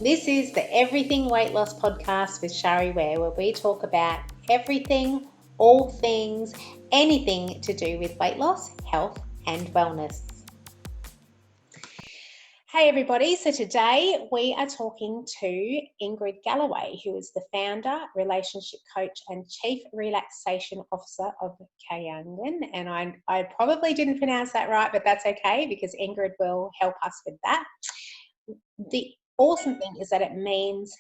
This is the Everything Weight Loss podcast with Shari Ware, where we talk about everything, all things, anything to do with weight loss, health, and wellness. Hey everybody, so today we are talking to Ingrid Galloway, who is the founder, relationship coach and chief relaxation officer of Kahyangan. And I probably didn't pronounce that right, but that's okay because Ingrid will help us with that. The awesome thing is that it means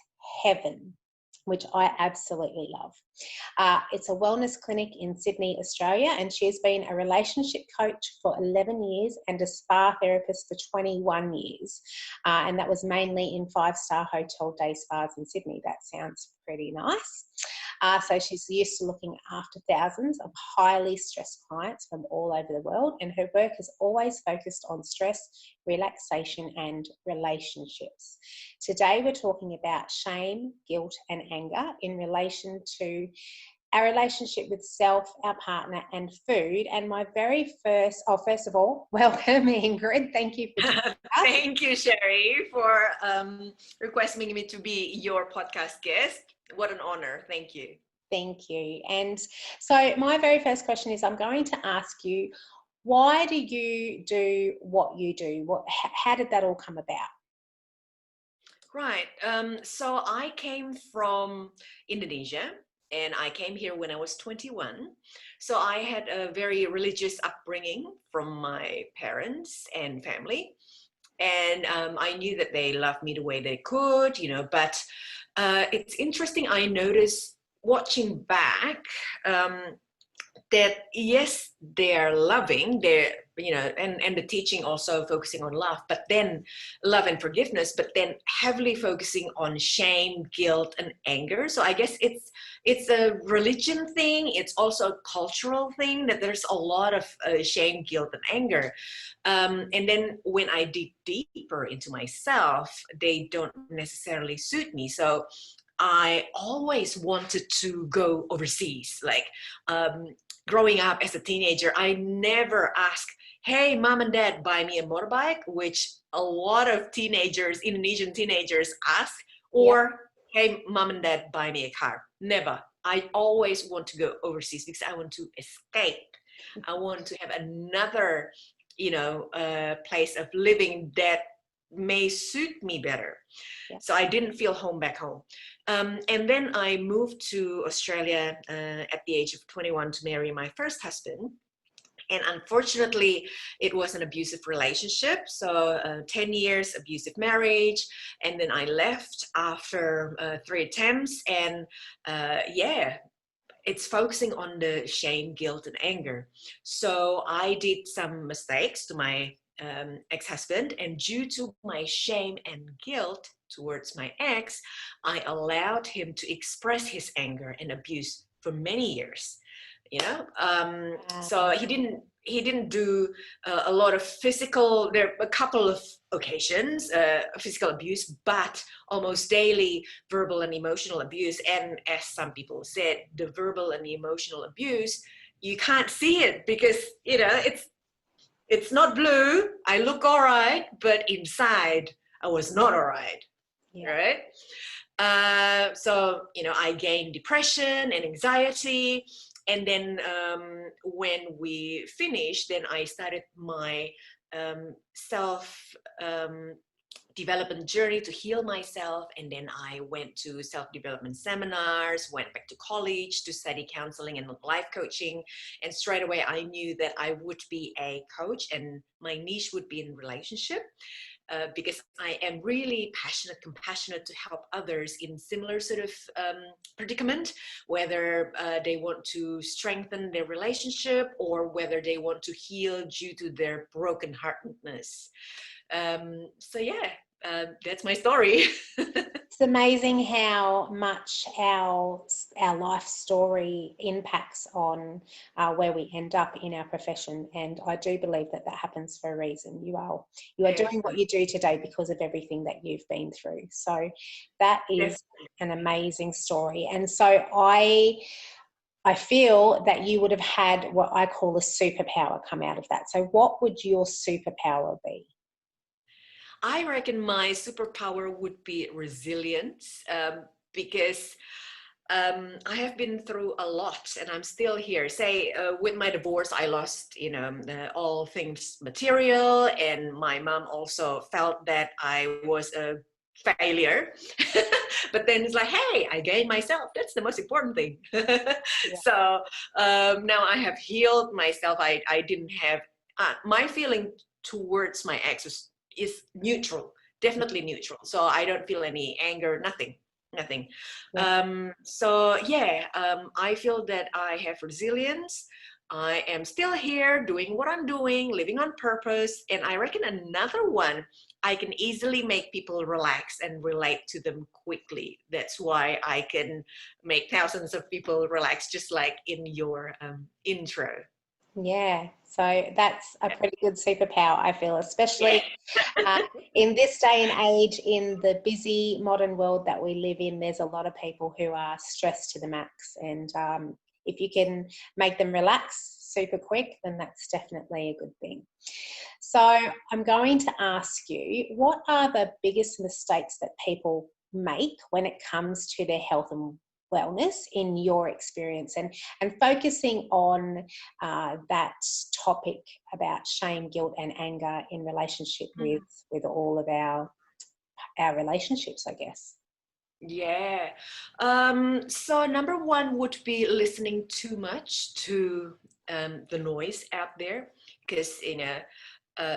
heaven, which I absolutely love. It's a wellness clinic in Sydney, Australia, and she's been a relationship coach for 11 years and a spa therapist for 21 years. And that was mainly in 5-star hotel day spas in Sydney. That sounds pretty nice. So she's used to looking after thousands of highly stressed clients from all over the world, and her work is always focused on stress, relaxation, and relationships. Today we're talking about shame, guilt, and anger in relation to our relationship with self, our partner, and food. And my very first of all, welcome Ingrid. Thank you for joining us. Thank you, Sherry, for requesting me to be your podcast guest. What an honor. Thank you. Thank you. And so my very first question is, I'm going to ask you, why do you do what you do? How did that all come about? Right. So I came from Indonesia, and I came here when I was 21. So I had a very religious upbringing from my parents and family. And I knew that they loved me the way they could, but it's interesting. I noticed watching back that yes, they're loving, and the teaching also focusing on love, but then love and forgiveness, but then heavily focusing on shame, guilt, and anger. So I guess it's a religion thing. It's also a cultural thing that there's a lot of shame, guilt, and anger. And then when I dig deeper into myself, they don't necessarily suit me. So I always wanted to go overseas. Growing up as a teenager, I never asked, hey, mom and dad, buy me a motorbike, which a lot of teenagers, Indonesian teenagers ask, or hey, mom and dad, buy me a car. Never. I always want to go overseas because I want to escape. I want to have another, place of living that may suit me better. Yeah. So I didn't feel home back home. And then I moved to Australia at the age of 21 to marry my first husband. And unfortunately, it was an abusive relationship. So 10 years abusive marriage. And then I left after 3 attempts. And it's focusing on the shame, guilt, and anger. So I did some mistakes to my ex-husband, and due to my shame and guilt towards my ex, I allowed him to express his anger and abuse for many years. So he didn't do a lot of physical. There are a couple of occasions physical abuse, but almost daily verbal and emotional abuse. And as some people said, the verbal and the emotional abuse, you can't see it because it's not blue. I look all right, but inside I was not all right. Yeah. Right. So I gained depression and anxiety. And then when we finished, then I started my self development journey to heal myself. And then I went to self-development seminars, went back to college to study counseling and life coaching. And straight away, I knew that I would be a coach and my niche would be in relationship. Because I am really compassionate to help others in similar sort of predicament, whether they want to strengthen their relationship or whether they want to heal due to their brokenheartedness. That's my story. It's amazing how much our life story impacts on where we end up in our profession, and I do believe that happens for a reason. You are doing what you do today because of everything that you've been through. So that is an amazing story, and so I feel that you would have had what I call a superpower come out of that. So what would your superpower be? I reckon my superpower would be resilience, because I have been through a lot and I'm still here. Say, with my divorce, I lost, all things material, and my mom also felt that I was a failure. But then it's like, hey, I gained myself. That's the most important thing. Yeah. So now I have healed myself. I didn't have my feeling towards my ex is neutral, definitely neutral. So I don't feel any anger, nothing. Yeah. So yeah, I feel that I have resilience. I am still here doing what I'm doing, living on purpose. And I reckon another one, I can easily make people relax and relate to them quickly. That's why I can make thousands of people relax, just like in your intro. Yeah, so that's a pretty good superpower, I feel, especially Yeah. in this day and age, in the busy modern world that we live in. There's a lot of people who are stressed to the max, and if you can make them relax super quick, then that's definitely a good thing. So I'm going to ask you, what are the biggest mistakes that people make when it comes to their health and wellness in your experience, and focusing on that topic about shame, guilt and anger in relationship with all of our relationships, I guess. Yeah. So number one would be listening too much to the noise out there, because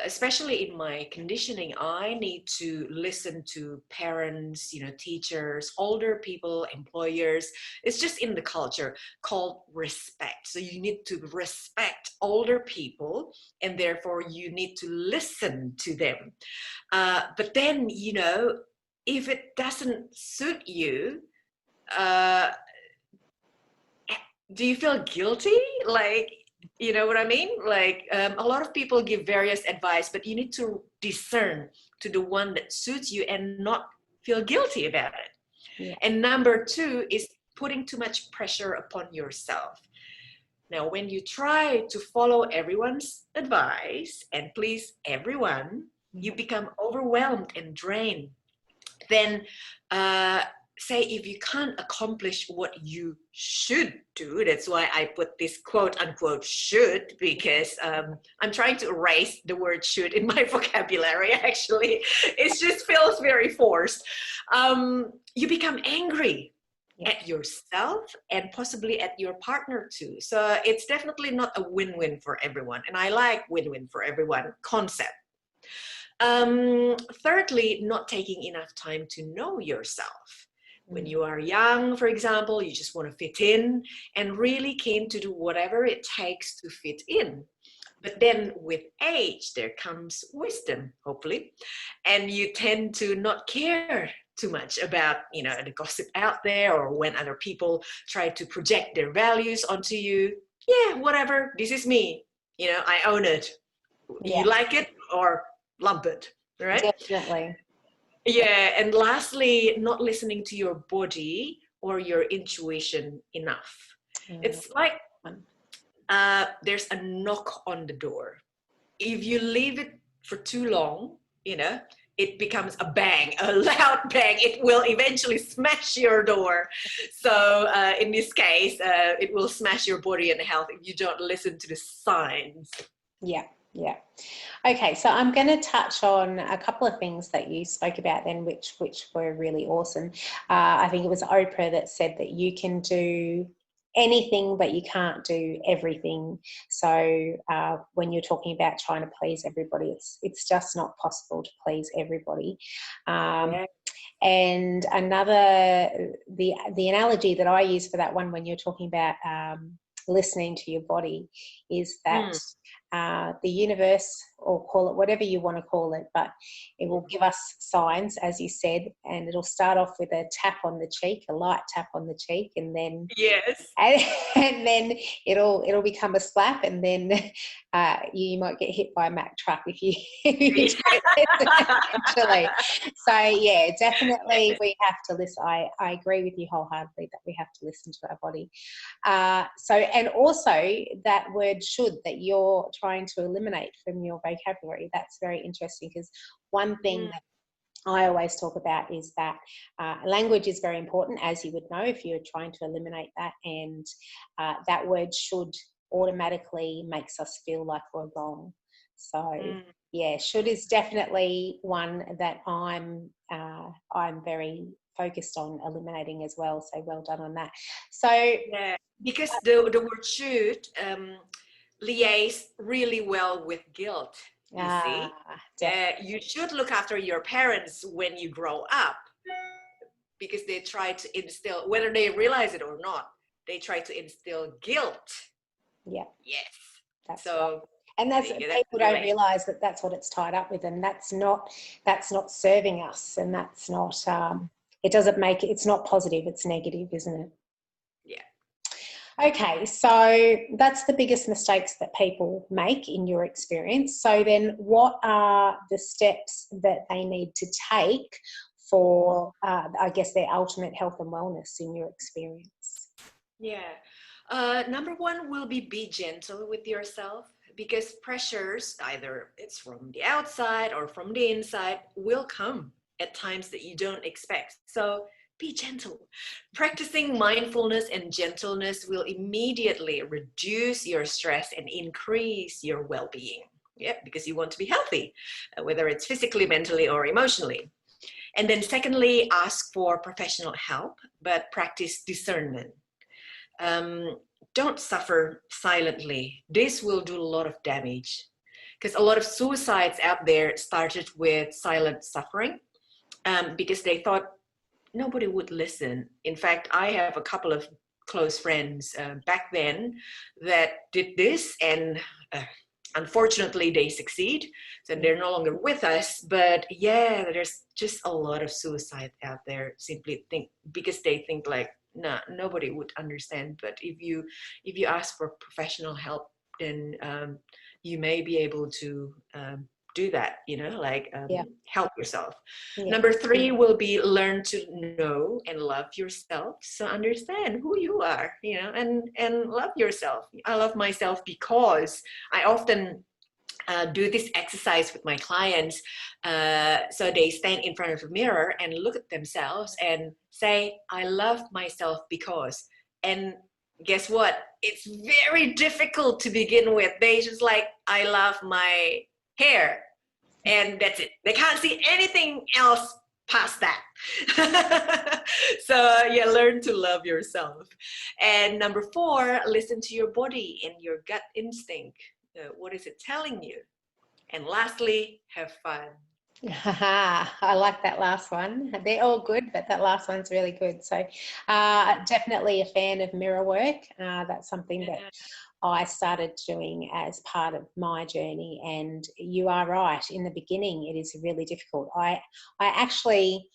especially in my conditioning, I need to listen to parents, teachers, older people, employers. It's just in the culture called respect. So you need to respect older people, and therefore you need to listen to them. But then, if it doesn't suit you, uh, do you feel guilty? Like, you know what I mean? Like, a lot of people give various advice, but you need to discern to the one that suits you and not feel guilty about it. Yeah. And number two is putting too much pressure upon yourself. Now, when you try to follow everyone's advice and please everyone, you become overwhelmed and drained. Then say if you can't accomplish what you should do, that's why I put this quote unquote should, because I'm trying to erase the word should in my vocabulary. Actually, it just feels very forced. You become angry at yourself and possibly at your partner too. So it's definitely not a win-win for everyone, and I like win-win for everyone concept. Thirdly, not taking enough time to know yourself. When you are young, for example, you just want to fit in and really keen to do whatever it takes to fit in. But then with age, there comes wisdom, hopefully, and you tend to not care too much about, the gossip out there, or when other people try to project their values onto you. Yeah, whatever, this is me. I own it. Yeah, You like it or lump it, right? definitely. Yeah, and lastly, not listening to your body or your intuition enough. It's like there's a knock on the door. If you leave it for too long, it becomes a bang, a loud bang. It will eventually smash your door. So in this case, it will smash your body and health if you don't listen to the signs. Yeah. Okay, so I'm going to touch on a couple of things that you spoke about then, which were really awesome. I think it was Oprah that said that you can do anything, but you can't do everything. So when you're talking about trying to please everybody, it's just not possible to please everybody. Yeah. And the analogy that I use for that one, when you're talking about listening to your body, is that the universe, or call it whatever you want to call it, but it will give us signs, as you said, and it'll start off with a tap on the cheek, a light tap on the cheek, and then Yes. and then it'll become a slap, and then you might get hit by a Mack truck if you, if you don't eventually. So yeah, definitely we have to listen. I agree with you wholeheartedly that we have to listen to our body. So, and also that word should that you're trying to eliminate from your vocabulary, that's very interesting, because one thing that I always talk about is that language is very important, as you would know, if you're trying to eliminate that, and that word should automatically makes us feel like we're wrong. So yeah, should is definitely one that I'm very focused on eliminating as well. So well done on that. So yeah, because the word should liaise really well with guilt. You see, you should look after your parents when you grow up, because they try to instill, whether they realize it or not, they try to instill guilt. Yeah. Yes. That's so right. And that's people don't realise that that's what it's tied up with, and that's not serving us, and that's not it doesn't make it, it's not positive, it's negative, isn't it? Yeah. Okay, so that's the biggest mistakes that people make in your experience. So then what are the steps that they need to take for, I guess, their ultimate health and wellness in your experience? Yeah. Number one will be gentle with yourself, because pressures, either it's from the outside or from the inside, will come at times that you don't expect. So be gentle. Practicing mindfulness and gentleness will immediately reduce your stress and increase your well-being. Yeah, because you want to be healthy, whether it's physically, mentally, or emotionally. And then secondly, ask for professional help, but practice discernment. Don't suffer silently. This will do a lot of damage, because a lot of suicides out there started with silent suffering, because they thought nobody would listen. In fact, I have a couple of close friends back then that did this, and unfortunately they succeed, so they're no longer with us. But yeah, there's just a lot of suicide out there, simply because they think like, no, nobody would understand. But if you ask for professional help, then you may be able to do that, help yourself. Yeah. Number three will be learn to know and love yourself. So understand who you are, and love yourself. I love myself because I often do this exercise with my clients. So they stand in front of a mirror and look at themselves and say, I love myself because. And guess what? It's very difficult to begin with. They just like, I love my hair. And that's it. They can't see anything else past that. So yeah, learn to love yourself. And number four, listen to your body and your gut instinct. What is it telling you? And lastly, have fun. I like that last one. They're all good, but that last one's really good. So definitely a fan of mirror work. That's something that I started doing as part of my journey, and you are right. In the beginning, it is really difficult. I actually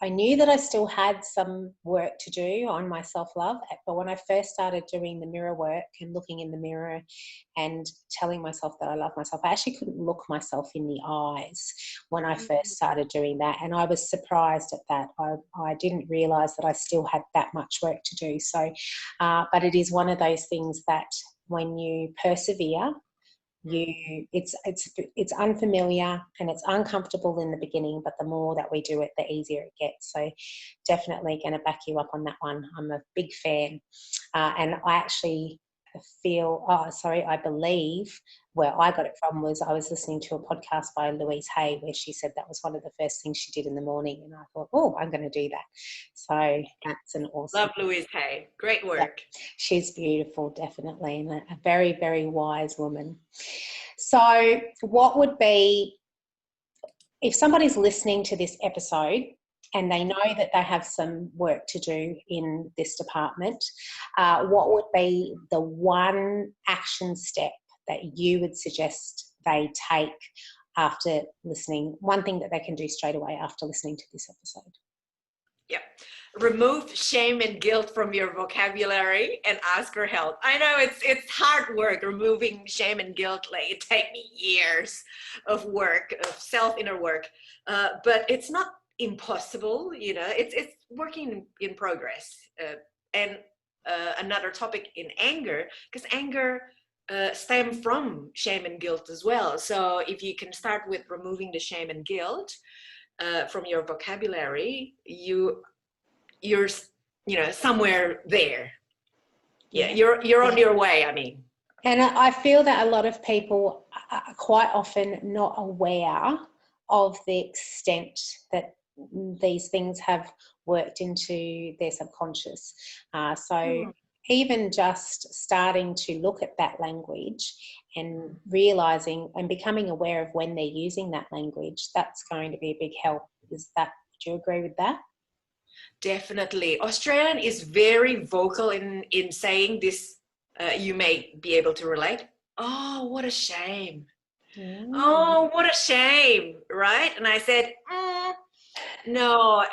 I knew that I still had some work to do on my self-love, but when I first started doing the mirror work and looking in the mirror and telling myself that I love myself, I actually couldn't look myself in the eyes when I first started doing that, and I was surprised at that. I didn't realise that I still had that much work to do. So, but it is one of those things that when you persevere, it's unfamiliar and it's uncomfortable in the beginning, but the more that we do it, the easier it gets. So definitely going to back you up on that one. I'm a big fan, and I actually I believe where I got it from was I was listening to a podcast by Louise Hay where she said that was one of the first things she did in the morning, and I thought, oh, I'm going to do that. So that's an awesome. Love Louise Hay. Great work. Yeah, she's beautiful, definitely, and a very, very wise woman. So what would be, if somebody's listening to this episode and they know that they have some work to do in this department, what would be the one action step that you would suggest they take after listening, one thing that they can do straight away after listening to this episode? Yep. Remove shame and guilt from your vocabulary and ask for help. I know it's hard work removing shame and guilt. Like it take me years of work, of self inner work, but it's not impossible. It's working in progress. And another topic in anger, because anger stem from shame and guilt as well. So if you can start with removing the shame and guilt from your vocabulary, you're somewhere there. Yeah, you're on your way, I mean. And I feel that a lot of people are quite often not aware of the extent that these things have worked into their subconscious. So even just starting to look at that language and realizing and becoming aware of when they're using that language, that's going to be a big help. Would you agree with that? Definitely. Australian is very vocal in saying this. You may be able to relate. Oh, what a shame. Oh, what a shame, right? And I said, no,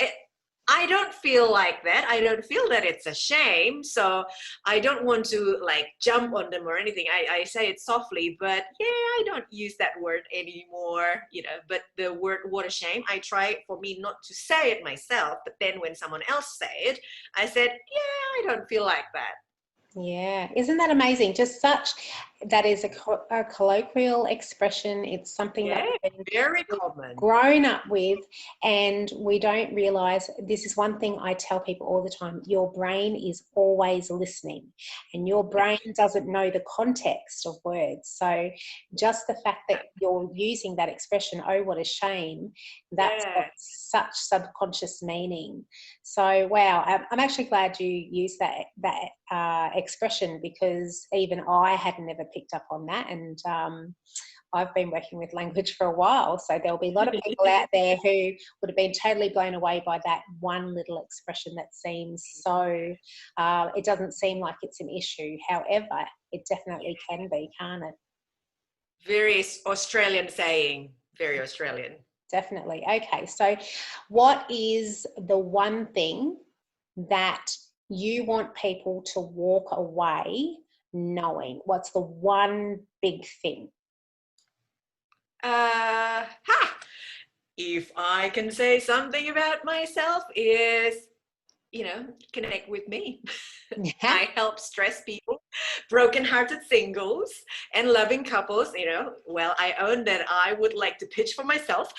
I don't feel like that. I don't feel that it's a shame. So I don't want to like jump on them or anything. I say it softly, but yeah, I don't use that word anymore, but the word what a shame, I try for me not to say it myself, but then when someone else say it, I said, yeah, I don't feel like that. Yeah, isn't that amazing? That is a colloquial expression. It's something that we've very common, grown up with, and we don't realize. This is one thing I tell people all the time: your brain is always listening, and your brain doesn't know the context of words. So just the fact that you're using that expression, "Oh, what a shame," that's got such subconscious meaning. So wow, I'm actually glad you used that expression, because even I had never picked up on that, and I've been working with language for a while, so there'll be a lot of people out there who would have been totally blown away by that one little expression that seems so it doesn't seem like it's an issue. However, it definitely can be, can't it? Very Australian saying, very Australian. Definitely. Okay, so what is the one thing that you want people to walk away knowing? What's the one big thing? If I can say something about myself is, connect with me. I help stressed people, broken-hearted singles, and loving couples. Well, I own that I would like to pitch for myself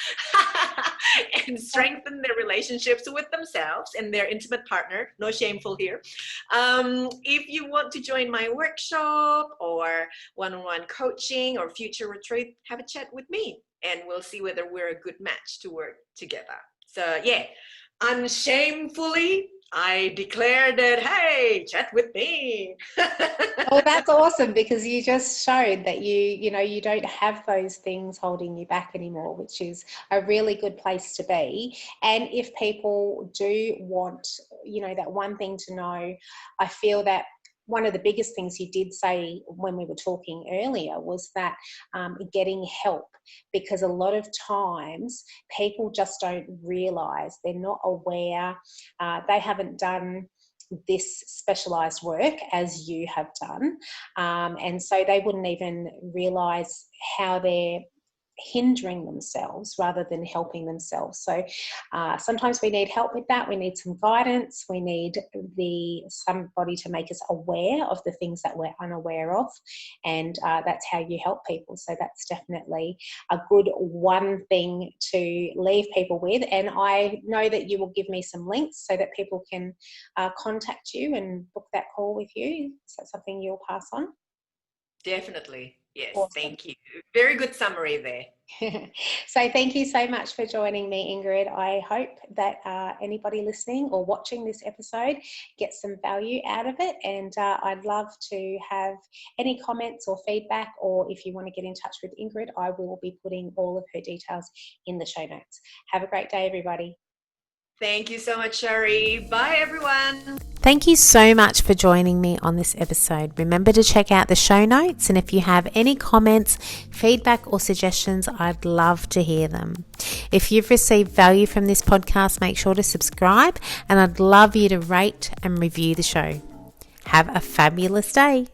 and strengthen their relationships with themselves and their intimate partner. No shameful here. If you want to join my workshop or one-on-one coaching or future retreat, have a chat with me, and we'll see whether we're a good match to work together. So yeah, unshamefully, I declare that, hey, chat with me. Well, that's awesome, because you just showed that you don't have those things holding you back anymore, which is a really good place to be. And if people do want, that one thing to know, I feel that one of the biggest things you did say when we were talking earlier was that getting help, because a lot of times people just don't realise, they're not aware, they haven't done this specialised work as you have done, and so they wouldn't even realise how they're hindering themselves rather than helping themselves. So sometimes we need help with that. We need some guidance. We need somebody to make us aware of the things that we're unaware of, and that's how you help people. So that's definitely a good one thing to leave people with. And I know that you will give me some links so that people can contact you and book that call with you. Is that something you'll pass on? Definitely. Yes, awesome. Thank you. Very good summary there. So thank you so much for joining me, Ingrid. I hope that anybody listening or watching this episode gets some value out of it, and I'd love to have any comments or feedback, or if you want to get in touch with Ingrid, I will be putting all of her details in the show notes. Have a great day, everybody. Thank you so much, Shari. Bye, everyone. Thank you so much for joining me on this episode. Remember to check out the show notes, and if you have any comments, feedback or suggestions, I'd love to hear them. If you've received value from this podcast, make sure to subscribe, and I'd love you to rate and review the show. Have a fabulous day.